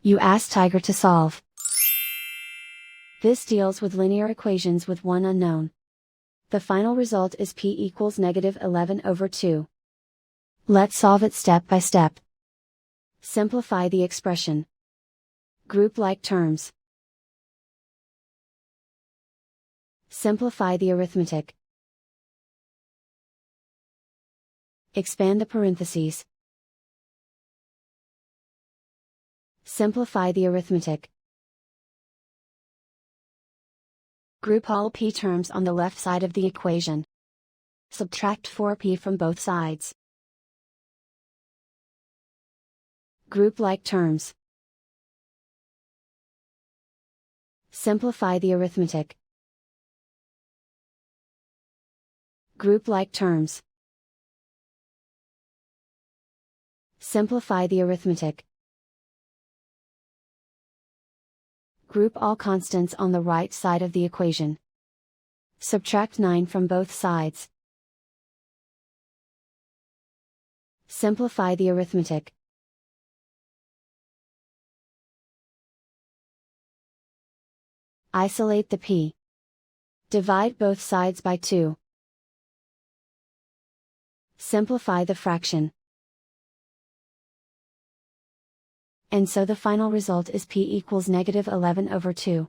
You ask Tiger to solve. This deals with linear equations with one unknown. The final result is p equals -11/2. Let's solve it step by step. Simplify the expression. Group like terms. Simplify the arithmetic. Expand the parentheses. Simplify the arithmetic. Group all p terms on the left side of the equation. Subtract 4p from both sides. Group like terms. Simplify the arithmetic. Group like terms. Simplify the arithmetic. Group all constants on the right side of the equation. Subtract 9 from both sides. Simplify the arithmetic. Isolate the p. Divide both sides by 2. Simplify the fraction. And so the final result is p equals -11/2.